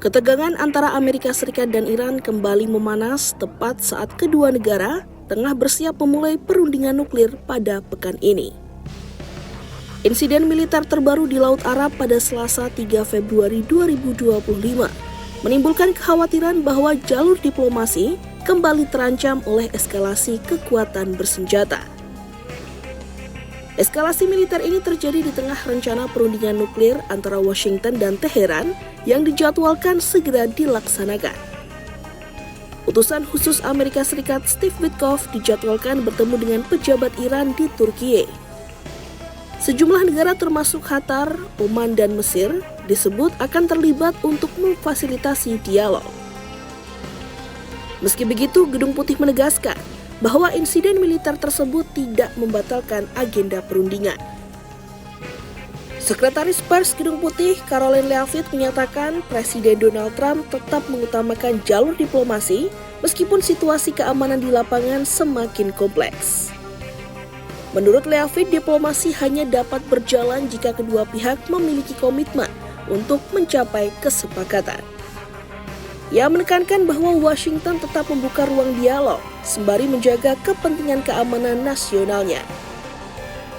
Ketegangan antara Amerika Serikat dan Iran kembali memanas tepat saat kedua negara tengah bersiap memulai perundingan nuklir pada pekan ini. Insiden militer terbaru di Laut Arab pada Selasa 3 Februari 2025 menimbulkan kekhawatiran bahwa jalur diplomasi kembali terancam oleh eskalasi kekuatan bersenjata. Eskalasi militer ini terjadi di tengah rencana perundingan nuklir antara Washington dan Teheran yang dijadwalkan segera dilaksanakan. Utusan khusus Amerika Serikat Steve Witkoff dijadwalkan bertemu dengan pejabat Iran di Turkiye. Sejumlah negara termasuk Qatar, Oman, dan Mesir disebut akan terlibat untuk memfasilitasi dialog. Meski begitu, Gedung Putih menegaskan bahwa insiden militer tersebut tidak membatalkan agenda perundingan. Sekretaris Pers Gedung Putih, Karoline Leavitt, menyatakan Presiden Donald Trump tetap mengutamakan jalur diplomasi meskipun situasi keamanan di lapangan semakin kompleks. Menurut Leavitt, diplomasi hanya dapat berjalan jika kedua pihak memiliki komitmen untuk mencapai kesepakatan. Ia menekankan bahwa Washington tetap membuka ruang dialog sembari menjaga kepentingan keamanan nasionalnya.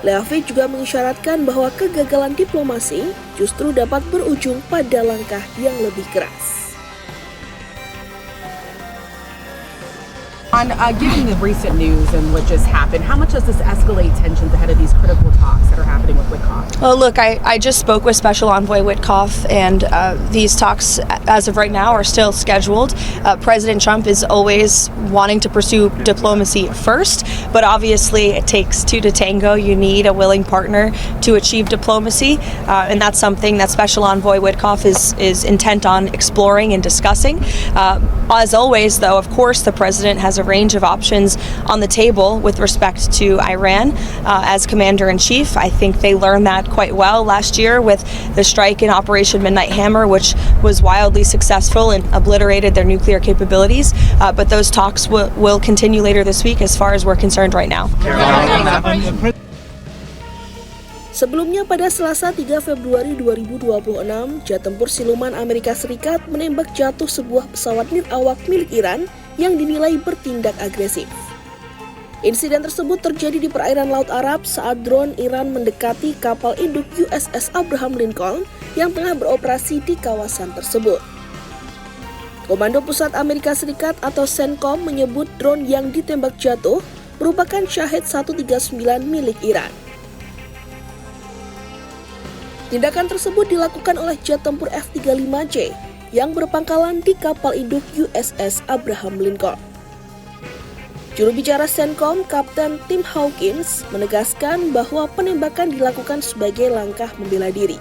Leavitt juga mengisyaratkan bahwa kegagalan diplomasi justru dapat berujung pada langkah yang lebih keras. Given the recent news and what just happened, how much does this escalate tensions ahead of these critical talks that are happening with Witkoff? Well, look, I just spoke with Special Envoy Witkoff, and these talks, as of right now, are still scheduled. President Trump is always wanting to pursue diplomacy first, but obviously it takes two to tango. You need a willing partner to achieve diplomacy, and that's something that Special Envoy Witkoff is intent on exploring and discussing. As always, though, of course, the president has a range of options on the table with respect to Iran as commander-in-chief. I think they learned that quite well last year with the strike in Operation Midnight Hammer, which was wildly successful and obliterated their nuclear capabilities. But those talks will continue later this week as far as we're concerned right now. Sebelumnya pada Selasa 3 Februari 2026, jet tempur siluman Amerika Serikat menembak jatuh sebuah pesawat nirawak milik Iran yang dinilai bertindak agresif. Insiden tersebut terjadi di perairan Laut Arab saat drone Iran mendekati kapal induk USS Abraham Lincoln yang tengah beroperasi di kawasan tersebut. Komando Pusat Amerika Serikat atau CENTCOM menyebut drone yang ditembak jatuh merupakan Shahed 139 milik Iran. Tindakan tersebut dilakukan oleh jet tempur F-35C yang berpangkalan di kapal induk USS Abraham Lincoln. Juru bicara CENTCOM, Kapten Tim Hawkins, menegaskan bahwa penembakan dilakukan sebagai langkah membela diri.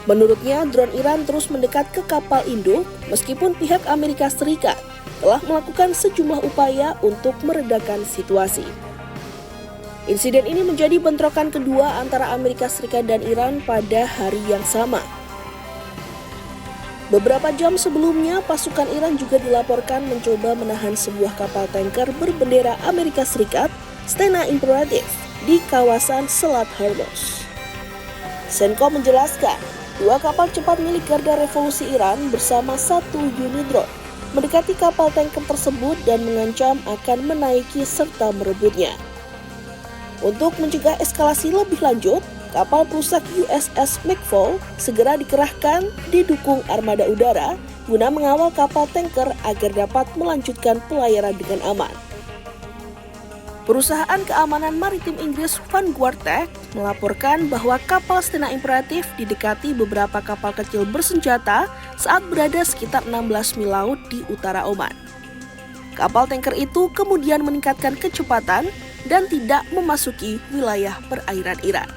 Menurutnya, drone Iran terus mendekat ke kapal induk meskipun pihak Amerika Serikat telah melakukan sejumlah upaya untuk meredakan situasi. Insiden ini menjadi bentrokan kedua antara Amerika Serikat dan Iran pada hari yang sama. Beberapa jam sebelumnya, pasukan Iran juga dilaporkan mencoba menahan sebuah kapal tanker berbendera Amerika Serikat, Stena Imperatif, di kawasan Selat Hormuz. CENTCOM menjelaskan, dua kapal cepat milik Garda Revolusi Iran bersama satu unit drone mendekati kapal tanker tersebut dan mengancam akan menaiki serta merebutnya. Untuk mencegah eskalasi lebih lanjut, kapal perusak USS McFaul segera dikerahkan didukung armada udara guna mengawal kapal tanker agar dapat melanjutkan pelayaran dengan aman. Perusahaan keamanan maritim Inggris Vanguard Tech melaporkan bahwa kapal Stena Imperatif didekati beberapa kapal kecil bersenjata saat berada sekitar 16 mil laut di utara Oman. Kapal tanker itu kemudian meningkatkan kecepatan dan tidak memasuki wilayah perairan Iran.